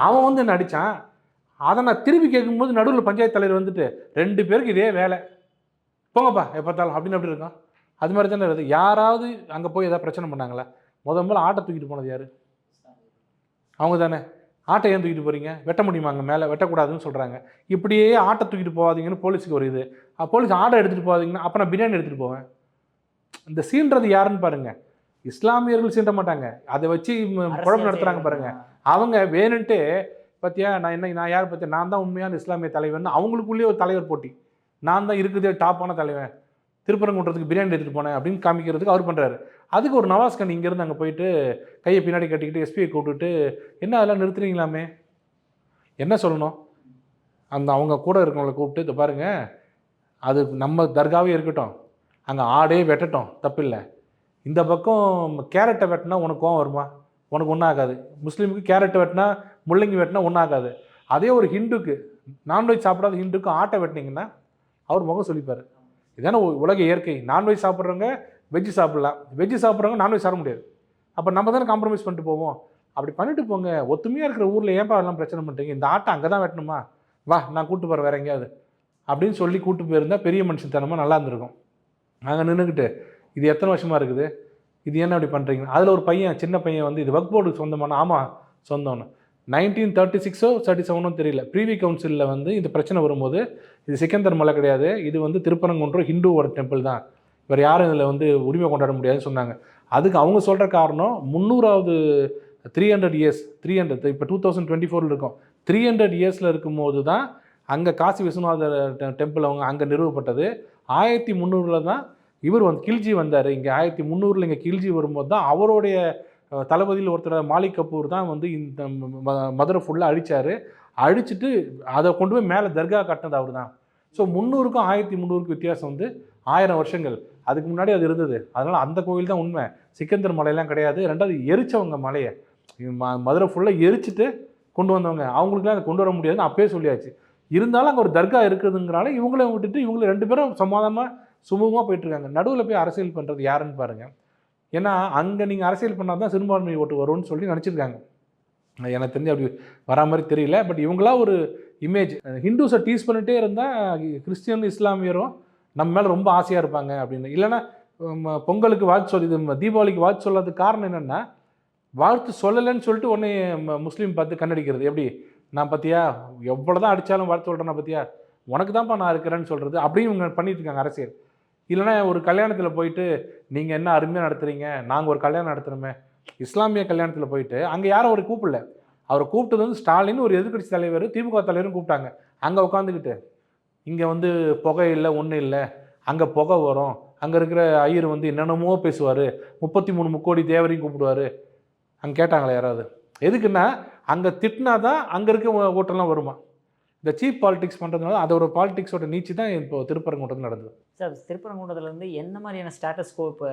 அவன் வந்து என்ன அடித்தான். அதை நான் திருப்பி கேட்கும்போது நடுவில் பஞ்சாயத்து தலைவர் வந்துட்டு 2 பேருக்கு இதே வேலை, போங்கப்பா எப்போ பார்த்தாலும் அப்படின்னு அப்படி இருக்கும். அது மாதிரி தானே இருக்குது. யாராவது அங்கே போய் ஏதாவது பிரச்சனை பண்ணாங்களா? முதல்ல ஆட்டை தூக்கிட்டு போனது யார்? அவங்க தானே. ஆட்டை ஏன் தூக்கிட்டு போகிறீங்க? வெட்ட முடியுமா? அங்கே மேலே வெட்டக்கூடாதுன்னு சொல்கிறாங்க. இப்படியே ஆட்டை தூக்கிட்டு போகாதீங்கன்னு போலீஸுக்கு ஒரு இது. போலீஸ் ஆடை எடுத்துகிட்டு போகாதீங்கன்னா அப்போ நான் பிரியாணி எடுத்துகிட்டு போவேன். இந்த சீன்றது யாருன்னு பாருங்கள். இஸ்லாமியர்கள் சீண்ட மாட்டாங்க, அதை வச்சு குழம்பு நடத்துகிறாங்க பாருங்கள். அவங்க வேணுன்ட்டு பார்த்தியா, நான் யார் பார்த்தியா, நான் தான் உண்மையான இஸ்லாமிய தலைவர்னு அவங்களுக்குள்ளேயே ஒரு தலைவர் போட்டி, நான் தான் இருக்குதே டாப்பான தலைவன், திருப்பரங்குன்றத்துக்கு பிரியாணி எடுத்துகிட்டு போனேன் அப்படின்னு காமிக்கிறதுக்கு அவர் பண்ணுறாரு. அதுக்கு ஒரு நவாஸ்கன் இங்கேருந்து அங்கே போயிட்டு கையை பின்னாடி கட்டிக்கிட்டு எஸ்பியை கூப்பிட்டுட்டு, என்ன அதெல்லாம் நிறுத்துறீங்களாமே, என்ன சொல்லணும்? அந்த அவங்க கூட இருக்கவங்களை கூப்பிட்டு, இதை பாருங்கள், அது நம்ம தர்காவே இருக்கட்டும், அங்கே ஆடே வெட்டட்டும் தப்பில்லை, இந்த பக்கம் கேரட்டை வெட்டினா உனக்கு கோவம் வருமா? உனக்கு ஒன்றும் ஆகாது. முஸ்லீமுக்கு கேரட்டை வெட்டினா முள்ளங்கி வெட்டினா ஒன்றும் ஆகாது. அதே ஒரு ஹிந்துக்கு, நான்வெஜ் சாப்பிடாத ஹிந்துக்கு ஆட்டை வெட்டினீங்கன்னா அவர் முகம் சொல்லிப்பார். இதான உலக இயற்கை. நான்வெஜ் சாப்பிட்றவங்க வெஜ்ஜு சாப்பிட்லாம், வெஜ்ஜு சாப்பிட்றவங்க நான்வெஜ் சாப்பிட முடியாது. அப்போ நம்ம தானே காம்ப்ரமைஸ் பண்ணிட்டு போவோம். அப்படி பண்ணிட்டு போங்க. ஒத்துமையாக இருக்கிற ஊரில் ஏன்பா எல்லாம் பிரச்சனை பண்ணுறீங்க? இந்த ஆட்டை அங்கே தான் வெட்டணுமா? வா நான் கூப்பிட்டு போகிறேன் வேறு எங்கேயாவது அப்படின்னு சொல்லி கூட்டு போயிருந்தா பெரிய மனுஷத்தனமாக நல்லா இருந்திருக்கும். நாங்கள் நின்றுக்கிட்டு இது எத்தனை வருஷமாக இருக்குது, இது என்ன அப்படி பண்ணுறீங்க? அதில் ஒரு பையன், சின்ன பையன் வந்து இது வக்ஃப் போர்டுக்கு சொந்தமான, ஆமாம் சொந்தம்னு. 1936 37 தெரியல, ப்ரீவி கவுன்சிலில் வந்து இந்த பிரச்சனை வரும்போது இது சிக்கந்தர் மலை கிடையாது, இது வந்து திருப்பரங்குன்றம் ஹிந்துவோட டெம்பிள் தான், வேறு யாரும் இதில் வந்து உரிமை கொண்டாட முடியாதுன்னு சொன்னாங்க. அதுக்கு அவங்க சொல்கிற காரணம் 300வது 300 இயர்ஸ் 300 இப்போ 2024 இருக்கும், 300 இயர்ஸில் இருக்கும்போது தான் அங்கே காசி விஸ்வநாதர் டெம்பிள் அவங்க அங்கே நிறுவப்பட்டது. 1300 தான் இவர் வந்து கில்ஜி வந்தார் இங்கே. 1300 இங்கே கில்ஜி வரும்போது தான் அவருடைய தளபதியில் ஒருத்தர் மாலிக் கபூர் தான் வந்து இந்த மதுரை ஃபுல்லாக அழித்தார். அழிச்சிட்டு அதை கொண்டு போய் மேலே தர்கா கட்டினது அவர் தான். ஸோ 300க்கும் 1300க்கும் வித்தியாசம் வந்து 1000 வருஷங்கள் அதுக்கு முன்னாடி அது இருந்தது. அதனால் அந்த கோவில் தான் உண்மை, சிக்கந்தர் மலையெல்லாம் கிடையாது. ரெண்டாவது எரிச்சவங்க மலையை, மதுரை ஃபுல்லாக எரிச்சிட்டு கொண்டு வந்தவங்க, அவங்களுக்குலாம் அதை கொண்டு வர முடியாதுன்னு அப்பயே சொல்லியாச்சு. இருந்தாலும் அங்கே ஒரு தர்கா இருக்குதுங்கிறால இவங்கள விட்டுட்டு இவங்க 2 பேரும் சமாதானமாக சுமூகமாக போயிட்டுருக்காங்க. நடுவில் போய் அரசியல் பண்ணுறது யாருன்னு பாருங்கள். ஏன்னா அங்கே நீங்கள் அரசியல் பண்ணால் தான் சிறுபான்மை ஓட்டு வரும்னு சொல்லி நினச்சிருக்காங்க. எனக்கு தெரிஞ்சு அப்படி வரா மாதிரி தெரியல. பட் இவங்களா ஒரு இமேஜ், ஹிந்துஸை டீஸ் பண்ணிகிட்டே இருந்தால் கிறிஸ்டியன் இஸ்லாமியரும் நம்ம மேலே ரொம்ப ஆசையாக இருப்பாங்க அப்படின்னு. இல்லைன்னா பொங்கலுக்கு வாழ்த்து சொல்லி, தீபாவளிக்கு வாழ்த்து சொல்லாததுக்கு காரணம் என்னென்னா, வாழ்த்து சொல்லலைன்னு சொல்லிட்டு உடனே முஸ்லீம் பார்த்து கண்ணடிக்கிறது. எப்படி நான் பார்த்தியா எவ்வளோ தான் அடித்தாலும் வாழ்த்து சொல்கிறேன்னா பார்த்தியா, உனக்கு தான்ப்பா நான் இருக்கிறேன்னு சொல்கிறது, அப்படியும் இவங்க பண்ணிட்டு இருக்காங்க அரசியல். இல்லைனா ஒரு கல்யாணத்தில் போயிட்டு நீங்கள் என்ன அருமையாக நடத்துகிறீங்க, நாங்கள் ஒரு கல்யாணம் நடத்துகிறோமே, இஸ்லாமிய கல்யாணத்தில் போயிட்டு அங்கே யாரும் அவரை கூப்பிடல, அவரை கூப்பிட்டது வந்து ஸ்டாலின் ஒரு எதிர்க்கட்சி தலைவர், திமுக தலைவரும் கூப்பிட்டாங்க. அங்கே உட்காந்துக்கிட்டு இங்கே வந்து புகை இல்லை ஒன்றும் இல்லை, அங்கே புகை வரும், அங்கே இருக்கிற ஐயர் வந்து என்னென்னமோ பேசுவார், 33 முக்கோடி தேவரையும் கூப்பிடுவார். அங்கே கேட்டாங்களே யாராவது? எதுக்குன்னா அங்கே திட்டினா தான் அங்கே இருக்க ஓட்டெல்லாம் வருமா. இந்த சீப் பாலிடிக்ஸ் பண்ணுறதுனால அதோட பாலிடிக்ஸோட நீச்சி தான் இப்போது திருப்பரங்குன்றத்தில் நடந்தது. சார் திருப்பரங்குன்றத்தில் வந்து என்ன மாதிரியான ஸ்டேட்டஸ்கோ இப்போ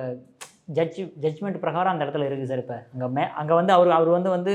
ஜட்ஜ்மெண்ட் பிரகாரம் அந்த இடத்துல இருக்குது சார்? இப்போ அங்கே வந்து அவர் வந்து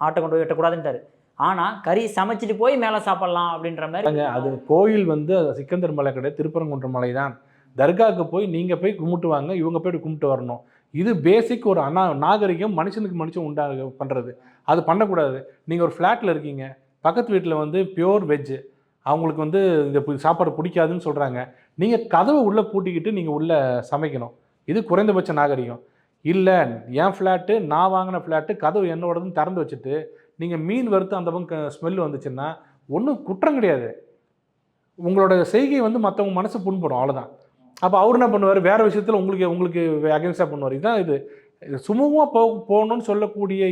ஆட்டை கொண்டு போய் வெட்டக்கூடாதுன்ட்டார். ஆனால் கறி சமைச்சிட்டு போய் மேலே சாப்பிட்லாம் அப்படின்ற மாதிரி. அது கோயில் வந்து சிக்கந்தர் மலை கிடையாது, திருப்பரங்குன்ற மலை தான். தர்காவுக்கு போய் நீங்கள் போய் கும்பிட்டு வாங்க, இவங்க போய்ட்டு கும்பிட்டு வரணும். இது பேசிக் ஒரு நாகரிகம், மனுஷனுக்கு மனுஷன் உண்டாக பண்ணுறது. அது பண்ணக்கூடாது. நீங்கள் ஒரு ஃப்ளாட்டில் இருக்கீங்க, பக்கத்து வீட்டில் வந்து பியோர் வெஜ்ஜு, அவங்களுக்கு வந்து இந்த சாப்பாடு பிடிக்காதுன்னு சொல்கிறாங்க, நீங்கள் கதவை உள்ளே பூட்டிக்கிட்டு நீங்கள் உள்ளே சமைக்கணும். இது குறைந்தபட்ச நாகரிகம். இல்லை என் ஃப்ளாட்டு, நான் வாங்கின ஃப்ளாட்டு, கதவு என்னோடதுன்னு திறந்து வச்சுட்டு நீங்கள் மீன் வறுத்து அந்த பக்கம் ஸ்மெல் வந்துச்சுன்னா ஒன்றும் குற்றம் கிடையாது. உங்களோட செய்கை வந்து மற்றவங்க மனசு புண்படும், அவ்வளோதான். அப்போ அவர் என்ன பண்ணுவார், வேறு விஷயத்தில் உங்களுக்கு அகேன்ஸ்டாக பண்ணுவார். இதுதான் இது சுமூகமாக போகணும்னு சொல்லக்கூடிய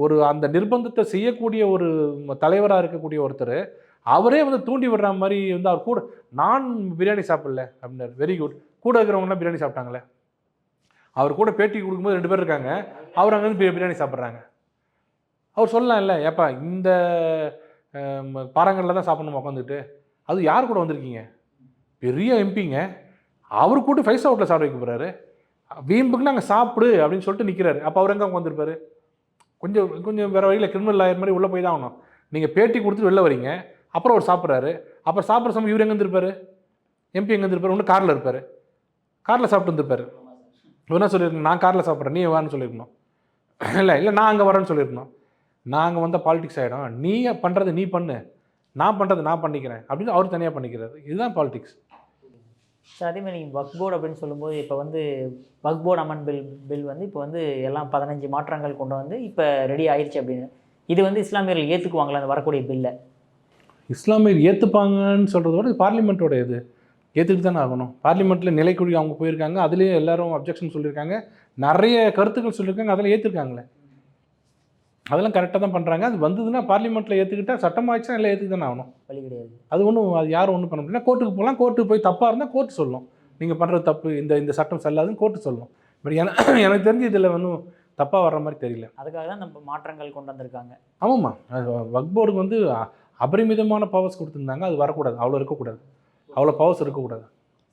ஒரு அந்த நிர்பந்தத்தை செய்யக்கூடிய ஒரு தலைவராக இருக்கக்கூடிய ஒருத்தர் அவரே வந்து தூண்டி விடுற மாதிரி வந்து அவர் கூட நான் பிரியாணி சாப்பிடல அப்படின்னாரு. Very good. கூட இருக்கிறவங்களாம் பிரியாணி சாப்பிட்டாங்களே. அவர் கூட பேட்டி கொடுக்கும்போது 2 பேர் இருக்காங்க, அவர் அங்கேருந்து பிரியாணி சாப்பிட்றாங்க. அவர் சொல்லலாம் இல்லை, ஏப்பா இந்த பாறாங்கல்ல தான் சாப்பிடணுமா உட்காந்துட்டு, அது யார் கூட வந்திருக்கீங்க, பெரிய எம்பிங்க, அவர் கூட 5 ஸ்டார் ஹோட்டலில் சாப்பிட வைக்க போகிறாரு, வீம்புக்கு நாங்கள் சாப்பிடு அப்படின்னு சொல்லிட்டு நிற்கிறாரு. அப்போ அவர் எங்கே வந்திருப்பார்? கொஞ்சம் வேறு வழியில் கிரிமினல் லாயர் மாதிரி உள்ளே போய் தான் ஆகணும். நீங்கள் பேட்டி கொடுத்துட்டு வெளில வரீங்க, அப்புறம் அவர் சாப்பிட்றாரு. அப்புறம் சாப்பிட்ற சமயம் இவர் எங்கே இருந்திருப்பார், எம்பி எங்கே இருந்திருப்பார்? ஒன்று காரில் இருப்பார், காரில் சாப்பிட்டு இருந்திருப்பார். என்ன சொல்லியிருக்கணும், நான் காரில் சாப்பிட்றேன், நீ வான்னு சொல்லியிருக்கணும். இல்லை நான் அங்கே வரேன்னு சொல்லியிருக்கணும். நான் அங்கே வந்தால் பாலிடிக்ஸ் ஆகிடும், நீ பண்ணுறது நீ பண்ணு, நான் பண்ணுறது நான் பண்ணிக்கிறேன் அப்படின்னு அவர் தனியாக பண்ணிக்கிறாரு. இதுதான் பாலிடிக்ஸ். சார் அதே மாதிரி நீங்கள் வக்ஃப் போர்டு அப்படின்னு சொல்லும்போது இப்போ வந்து வக்ஃப் போர்டு அமெண்ட் பில் வந்து இப்போ வந்து எல்லாம் 15 மாற்றங்கள் கொண்டு வந்து இப்போ ரெடி ஆயிடுச்சு அப்படின்னு. இது வந்து இஸ்லாமியர்கள் ஏற்றுக்குவாங்களா அந்த வரக்கூடிய பில்லை? இஸ்லாமியர் ஏற்றுப்பாங்கன்னு சொல்கிறத விட பார்லிமெண்ட்டோட இது ஏற்றுக்கிட்டு தானே ஆகணும். பார்லிமெண்ட்டில் நிலைக்குழு அவங்க போயிருக்காங்க, அதுலேயே எல்லாரும் அப்ஜெக்ஷன் சொல்லியிருக்காங்க, நிறைய கருத்துக்கள் சொல்லியிருக்காங்க, அதில் ஏற்றுருக்காங்களே, அதெல்லாம் கரெக்டாக தான் பண்ணுறாங்க. அது வந்ததுன்னா பார்லிமெண்ட்டில் ஏற்றுக்கிட்டால் சட்டமாகிடுச்சுன்னா எல்லாம் ஏற்றுக்கு தானே ஆகணும். வழி கிடையாது. அது யாரும் ஒன்றும் பண்ண முடியல. கோர்ட்டுக்கு போகலாம், கோர்ட்டுக்கு போய் தப்பாக இருந்தால் கோர்ட்டு சொல்லணும், நீங்கள் பண்ணுறது தப்பு, இந்த சட்டம் செல்லாதுன்னு கோர்ட்டு சொல்லணும். பட் எனக்கு தெரிஞ்சு இதில் ஒன்றும் தப்பாக வர்ற மாதிரி தெரியல. அதுக்காக தான் நம்ம மாற்றங்கள் கொண்டு வந்திருக்காங்க. ஆமாம்மா, வக்ஃப் போர்டுக்கு வந்து அபரிமிதமான பவர்ஸ் கொடுத்துருந்தாங்க, அது வரக்கூடாது, அவ்வளோ இருக்கக்கூடாது, அவ்வளோ பவர்ஸ் இருக்கக்கூடாது.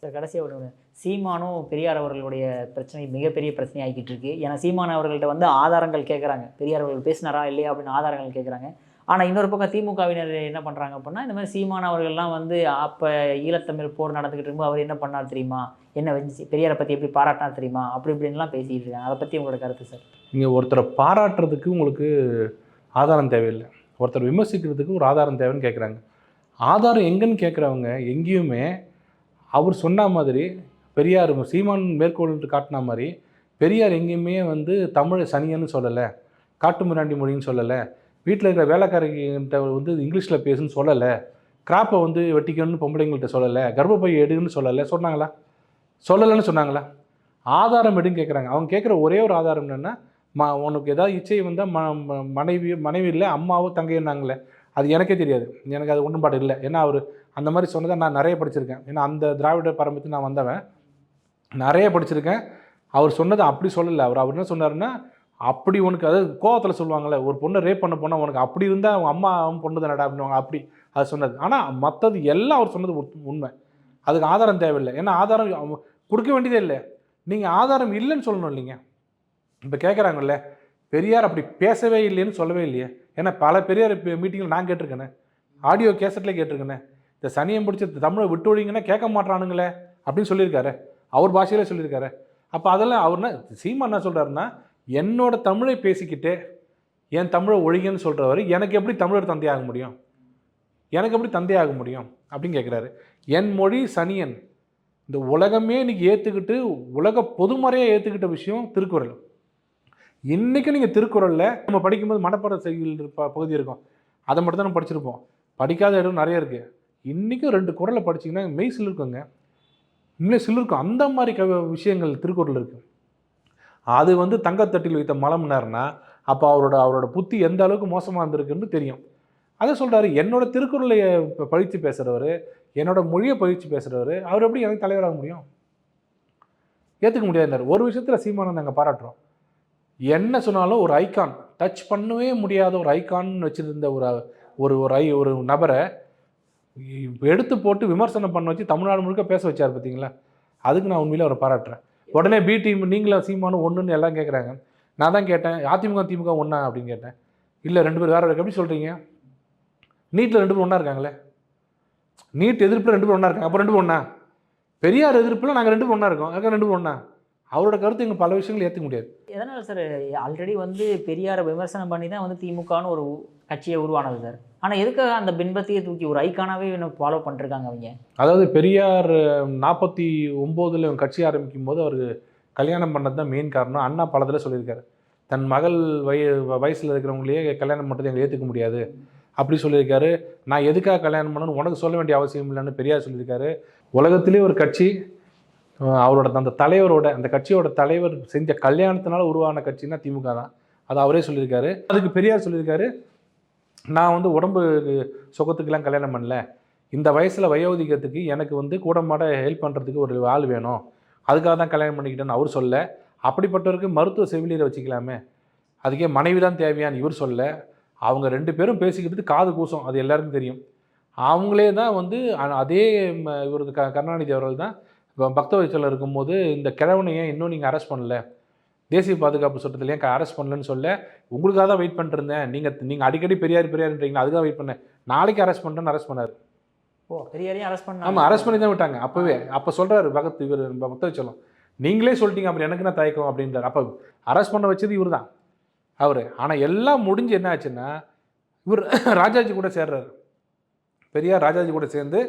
சார் கடைசியாக ஒரு சீமானும் பெரியார் அவர்களுடைய பிரச்சனை மிகப்பெரிய பிரச்சனை ஆகிக்கிட்டு இருக்கு. ஏன்னா சீமான் அவர்கள்ட்ட வந்து ஆதாரங்கள் கேட்குறாங்க, பெரியார் அவர்கள் பேசினாரா இல்லையா அப்படின்னு ஆதாரங்கள் கேட்குறாங்க. ஆனால் இன்னொரு பக்கம் திமுகவினர் என்ன பண்ணுறாங்க அப்படின்னா, இந்த மாதிரி சீமான் அவர்கள்லாம் வந்து அப்போ ஈழத்தமிழ் போர் நடந்துக்கிட்டு இருக்கும்போது அவர் என்ன பண்ணார் தெரியுமா, என்ன வச்சு பெரியாரை பற்றி எப்படி பாராட்டினார் தெரியுமா, அப்படி இப்படின்லாம் பேசிக்கிட்டு இருக்காங்க. அதை பற்றி உங்களோட கருத்து சார்? நீங்கள் ஒருத்தரை பாராட்டுறதுக்கு உங்களுக்கு ஆதாரம் தேவையில்லை, ஒருத்தர் விமர்சிக்கிறதுக்கு ஒரு ஆதாரம் தேவைன்னு கேட்குறாங்க. ஆதாரம் எங்கன்னு கேட்குறவங்க எங்கேயுமே அவர் சொன்ன மாதிரி பெரியார் சீமான் மேற்கோள் காட்டின மாதிரி பெரியார் எங்கேயுமே வந்து தமிழை சனியன்னு சொல்லலை, காட்டு மிராண்டி மொழின்னு சொல்லலை, வீட்டில் இருக்கிற வேலைக்காரங்கிட்ட வந்து இங்கிலீஷில் பேசுன்னு சொல்லலை, கிராப்பை வந்து வெட்டிக்கணும்னு பொம்பளைங்கள்ட்ட சொல்லலை, கர்ப்பப்பை எடுன்னு சொல்லலை, சொன்னாங்களா? சொல்லலைன்னு சொன்னாங்களா? ஆதாரம் எடுன்னு கேட்குறாங்க. அவங்க கேட்குற ஒரே ஒரு ஆதாரம் என்னென்னா, உனக்கு ஏதாவது இச்சை வந்தால் மனைவி இல்லை அம்மாவோ தங்கைன்னாங்களே, அது எனக்கே தெரியாது, எனக்கு அது உடன்பாடு இல்லை. ஏன்னா அவர் அந்த மாதிரி சொன்னதை நான் நிறைய படிச்சிருக்கேன். ஏன்னா அந்த திராவிட பாரம்பரியத்தில் நான் வந்தவன், நிறைய படிச்சிருக்கேன். அவர் சொன்னது அப்படி சொல்லலை. அவர் என்ன சொன்னாருன்னா, அப்படி உனக்கு அதாவது கோவத்தில் சொல்லுவாங்கள்ல, ஒரு பொண்ணை ரேப் பண்ண போனால் உனக்கு அப்படி இருந்தால் அவங்க அம்மா அவன் பொண்ணு தானடா அப்படின்வாங்க, அப்படி அது சொன்னது. ஆனால் மற்றது எல்லாம் அவர் சொன்னது உண்மை. அதுக்கு ஆதாரம் தேவையில்லை. ஏன்னா ஆதாரம் கொடுக்க வேண்டியதே இல்லை. நீங்கள் ஆதாரம் இல்லைன்னு சொல்லணும் இல்லைங்க. இப்போ கேட்குறாங்கல்ல, பெரியார் அப்படி பேசவே இல்லைன்னு சொல்லவே இல்லையே. ஏன்னா பல பெரியார் மீட்டிங்கில் நான் கேட்டிருக்கேனே, ஆடியோ கேசட்லேயே கேட்டிருக்கேனே, இந்த சனியம் பிடிச்ச தமிழை விட்டு ஒழிங்கன்னா கேட்க மாட்டானுங்களே அப்படின்னு சொல்லியிருக்காரு, அவர் பாஷையிலே சொல்லியிருக்காரு. அப்போ அதெல்லாம் அவர்னா சீமா என்ன சொல்கிறாருன்னா, என்னோட தமிழை பேசிக்கிட்டு என் தமிழை ஒழிங்கன்னு சொல்கிறவர் எனக்கு எப்படி தமிழர் தந்தையாக முடியும், எனக்கு எப்படி தந்தையாக முடியும் அப்படின்னு கேட்குறாரு. என் மொழி சனியன், இந்த உலகமே இன்றைக்கி ஏற்றுக்கிட்டு உலக பொதுமறையாக ஏற்றுக்கிட்ட விஷயம் திருக்குறள். இன்றைக்கும் நீங்கள் திருக்குறளில் நம்ம படிக்கும்போது மனப்பாட செய்யுள் பகுதி இருக்கும், அதை மட்டும் தான் நம்ம படிச்சிருப்போம். படிக்காத இடம் நிறைய இருக்குது. இன்றைக்கும் 2 குறளை படிச்சிங்கன்னா மெய் சிலிருக்குங்க, உண்மையிலே சிலிருக்கும். அந்த மாதிரி விஷயங்கள் திருக்குறள் இருக்குது. அது வந்து தங்கத்தட்டில் வைத்த மலம்னார்னா அப்போ அவரோட புத்தி எந்த அளவுக்கு மோசமாக இருந்திருக்குன்னு தெரியும். அதை சொல்கிறாரு, என்னோட திருக்குறளை பழித்து பேசுகிறவர், என்னோட மொழியை பழித்து பேசுகிறவர், அவர் எப்படி எனக்கு தலைவராக முடியும்? ஏற்றுக்க முடியாதுன்னாரு. ஒரு விஷயத்தில் சீமானை நாங்கள் பாராட்டுறோம். என்ன சொன்னாலும் ஒரு ஐகான், டச் பண்ணவே முடியாத ஒரு ஐகான்னு வச்சுருந்த ஒரு நபரை எடுத்து போட்டு விமர்சனம் பண்ண வச்சு தமிழ்நாடு முழுக்க பேச வச்சார் பார்த்தீங்களா? அதுக்கு நான் உண்மையிலே அவரை பாராட்டுறேன். உடனே பி டீம் நீங்களும் சீமானும் ஒன்றுன்னு எல்லாம் கேட்குறாங்க. நான் தான் கேட்டேன், அதிமுக திமுக ஒன்றா அப்படின்னு கேட்டேன். இல்லை 2 பேர் வேறு எப்படி சொல்கிறீங்க? நீட்டில் 2 பேர் ஒன்றா இருக்காங்களே, நீட் எதிர்ப்பில் 2 பேர் ஒன்றா இருக்காங்க, அப்போ 2 பேர் ஒன்றா? பெரியார் எதிர்ப்பில் நாங்கள் 2 பேர் ஒன்றா இருக்கோம், அதுக்காக 2 பேர் ஒன்றா? அவரோட கருத்து எங்கள் பல விஷயங்கள் ஏற்றுக்க முடியாது. எதனால் சார்? ஆல்ரெடி வந்து பெரியாரை விமர்சனம் பண்ணி தான் வந்து திமுகன்னு ஒரு கட்சியை உருவானது சார். ஆனால் எதுக்காக அந்த பின்பத்தையே தூக்கி ஒரு ஐக்கானாகவே இன்னும் ஃபாலோ பண்ணிருக்காங்க அவங்க? அதாவது பெரியார் 49 கட்சி ஆரம்பிக்கும் போது அவர் கல்யாணம் பண்ணது தான் மெயின் காரணம். அண்ணா பலத்தில் சொல்லியிருக்காரு, தன் மகள் வயசில் இருக்கிறவங்களையே கல்யாணம் பண்ணுறது எங்களை ஏற்றுக்க முடியாது அப்படி சொல்லியிருக்காரு. நான் எதுக்காக கல்யாணம் பண்ணணும்னு உனக்கு சொல்ல வேண்டிய அவசியம் இல்லைன்னு பெரியார் சொல்லியிருக்காரு. உலகத்திலே ஒரு கட்சி அவரோட அந்த கட்சியோட தலைவர் செஞ்ச கல்யாணத்தினால உருவான கட்சின்னா திமுக தான். அது அவரே சொல்லியிருக்காரு. அதுக்கு பெரியார் சொல்லியிருக்காரு, நான் வந்து உடம்பு சுகத்துக்கெல்லாம் கல்யாணம் பண்ணல, இந்த வயசில் வயோதிகத்துக்கு எனக்கு வந்து கூடமாட ஹெல்ப் பண்ணுறதுக்கு ஒரு ஆள் வேணும், அதுக்காக தான் கல்யாணம் பண்ணிக்கிட்டேன்னு அவர் சொல்ல. அப்படிப்பட்டவருக்கு மருத்துவ செவிலியரை வச்சுக்கலாமே, அதுக்கே மனைவி தான் தேவையான்னு இவர் சொல்ல. அவங்க 2 பேரும் பேசிக்கிட்டு காது கூசம், அது எல்லாருக்கும் தெரியும். அவங்களே தான் வந்து அதே இவரது கருணாநிதி அவர்கள் தான் பக்த வயசில் இருக்கும்போது இந்த கிழவனை ஏன் இன்னும் நீங்கள் அரெஸ்ட் பண்ணல, தேசிய பாதுகாப்பு சட்டத்தில் ஏன் அரெஸ்ட் பண்ணலன்னு சொல்ல, உங்களுக்காக தான் வெயிட் பண்ணிருந்தேன், நீங்கள் அடிக்கடி பெரியார்ன்றீங்களா, அதுக்காக வெயிட் பண்ணேன், நாளைக்கு அரெஸ்ட் பண்ணுறேன்னு அரெஸ்ட் பண்ணார். ஓ, பெரியாரையும் அரெஸ்ட் பண்ண? ஆமாம், அரெஸ்ட் பண்ணி தான் விட்டாங்க அப்போவே. அப்போ சொல்கிறாரு பக்த வச்சலம், நீங்களே சொல்லிட்டீங்க அப்புறம் எனக்கு என்ன தயக்கம் அப்படின்றார். அப்போ அரெஸ்ட் பண்ண வச்சது இவர் தான் அவர். ஆனால் எல்லாம் முடிஞ்சு என்ன ஆச்சுன்னா, இவர் ராஜாஜி கூட சேர்றாரு. பெரியார் ராஜாஜி கூட சேர்ந்து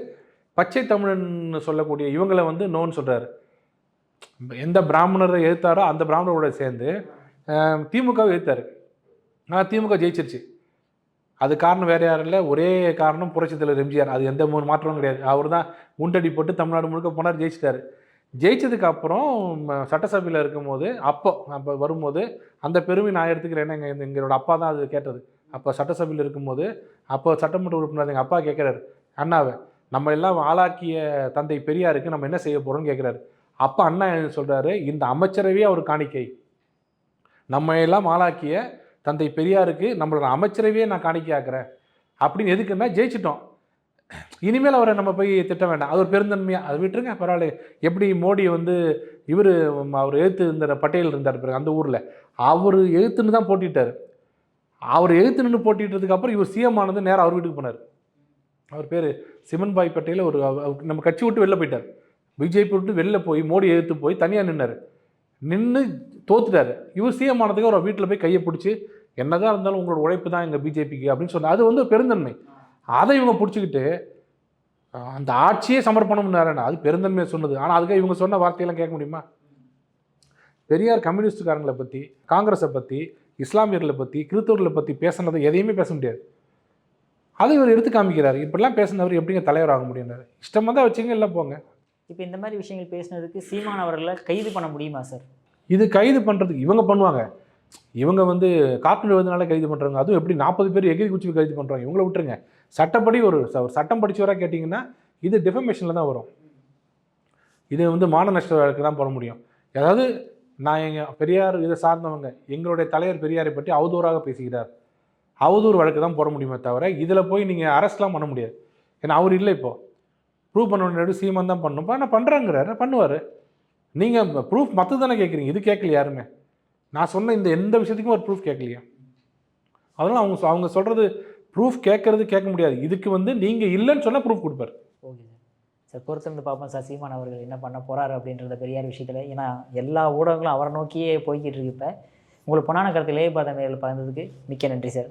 பச்சை தமிழன் சொல்லக்கூடிய இவங்களை வந்து நோன்னு சொல்கிறாரு. எந்த பிராமணரை எதிர்த்தாரோ அந்த பிராமணரோட சேர்ந்து திமுகவை எதிர்த்தார். ஆனால் திமுக ஜெயிச்சிருச்சு. அது காரணம் வேறு யாரும் இல்லை, ஒரே காரணம் புரட்சித் தலைவர் எம்ஜிஆர். அது எந்த மாற்றமும் கிடையாது. அவர் தான் உண்டடி போட்டு தமிழ்நாடு முழுக்க போனார், ஜெயிச்சிட்டார். ஜெயிச்சதுக்கு அப்புறம் சட்டசபையில் இருக்கும்போது அப்போ வரும்போது அந்த பெருமை நான் எடுத்துக்கிறேன். எங்களோட அப்பா தான் அது கேட்டது. அப்போ சட்டசபையில் இருக்கும்போது அப்போ சட்டமன்ற உறுப்பினர் எங்கள் அப்பா கேட்குறாரு, அண்ணாவை நம்ம எல்லாம் ஆளாக்கிய தந்தை பெரியாருக்கு நம்ம என்ன செய்ய போகிறோம்னு கேட்குறாரு. அப்போ அண்ணா சொல்கிறாரு, இந்த அமைச்சரவையே அவர் காணிக்கை, நம்ம எல்லாம் ஆளாக்கிய தந்தை பெரியாருக்கு நம்மளோட அமைச்சரவையே நான் காணிக்கை ஆக்குறேன் அப்படின்னு. எதுக்குன்னா ஜெயிச்சிட்டோம், இனிமேல் அவரை நம்ம போய் திட்ட வேண்டாம், அது ஒரு பெருந்தன்மையாக அதை விட்டுருங்க, பரவாயில்ல. எப்படி மோடி வந்து அவர் எழுத்து இந்த பட்டேல் இருந்தார் பிறகு அந்த ஊரில், அவர் எழுத்துன்னு தான் போட்டிட்டார். அவர் எழுத்து நின்று போட்டிட்டதுக்கு அப்புறம் இவர் சிஎம் ஆனது நேரம் அவர் வீட்டுக்கு போனார். அவர் பேர் சிமன்பாய் பட்டேல். நம்ம கட்சி விட்டு வெளில போயிட்டார், பிஜேபி விட்டு வெளில போய் மோடி எழுத்து போய் தனியாக நின்று தோத்துட்டார். இவர் சிஎம் ஆனதுக்கு அவர் வீட்டில் போய் கையை பிடிச்சி என்னதான் இருந்தாலும் உங்களோட உழைப்பு தான் எங்கள் பிஜேபிக்கு அப்படின்னு சொன்னார். அது வந்து பெருந்தன்மை. அதை இவங்க பிடிச்சிக்கிட்டு அந்த ஆட்சியே சமர்ப்பணம்னாரு. அது பெருந்தன்மையை சொன்னது. ஆனால் அதுக்காக இவங்க சொன்ன வார்த்தையெல்லாம் கேட்க முடியுமா? பெரியார் கம்யூனிஸ்டுக்காரங்களை பற்றி, காங்கிரஸை பற்றி, இஸ்லாமியர்களை பற்றி, கிறிஸ்தவர்களை பற்றி பேசுனதை எதையுமே பேச முடியாது. அதை இவர் எடுத்து காமிக்கிறார். இப்படிலாம் பேசினவர் எப்படிங்க தலைவர் ஆக முடியும்னாரு. இஷ்டமாக தான் வச்சுங்க, இல்லை போங்க. இப்போ இந்த மாதிரி விஷயங்கள் பேசினதுக்கு சீமான் அவர்களை கைது பண்ண முடியுமா சார்? இது கைது பண்ணுறதுக்கு இவங்க பண்ணுவாங்க. இவங்க வந்து கார்ட்டூன் எழுதுனால கைது பண்ணுறாங்க. அதுவும் எப்படி 40 பேர் எகிரி குச்சி கைது பண்ணுறாங்க. இவங்கள விட்டுருங்க. சட்டப்படி ஒரு சட்டம் படிச்சவராக கேட்டிங்கன்னா இது டிஃபமேஷனில் தான் வரும். இது வந்து மான நஷ்ட வழக்கு தான் போட முடியும். அதாவது நான் எங்கள் பெரியார் இதை சார்ந்தவங்க, எங்களுடைய தலைவர் பெரியாரை பற்றி அவதூறாக பேசுகிறார், அவதூறு வழக்கு தான் போட முடியுமே தவிர இதில் போய் நீங்கள் அரெஸ்ட்லாம் பண்ண முடியாது. ஏன்னா அவர் இல்லை. இப்போது ப்ரூவ் பண்ண வேண்டிய சீமான் தான் பண்ணணும். ஆனால் பண்ணுறாங்கிறாரு, பண்ணுவார். நீங்கள் ப்ரூஃப் மற்ற தானே கேட்குறீங்க, இது கேட்கல யாருமே. நான் சொன்ன இந்த எந்த விஷயத்துக்கும் ஒரு ப்ரூஃப் கேட்கலையா? அதனால் அவங்க சொல்கிறது ப்ரூஃப் கேட்க முடியாது. இதுக்கு வந்து நீங்கள் இல்லைன்னு சொன்னால் ப்ரூஃப் கொடுப்பார். Okay sir. சார் பொறுத்திருந்து பார்ப்போம் சார் சீமான் அவர்கள் என்ன பண்ண போகிறாரு அப்படின்றத பெரியார் விஷயத்தில். ஏன்னா எல்லா ஊடகங்களும் அவரை நோக்கியே போய்கிட்டு இருக்கு. இப்போ உங்களுக்கு பொன்னான கருத்துக்களே பார்த்த நேரில் பகிர்ந்ததுக்கு மிக்க நன்றி சார்.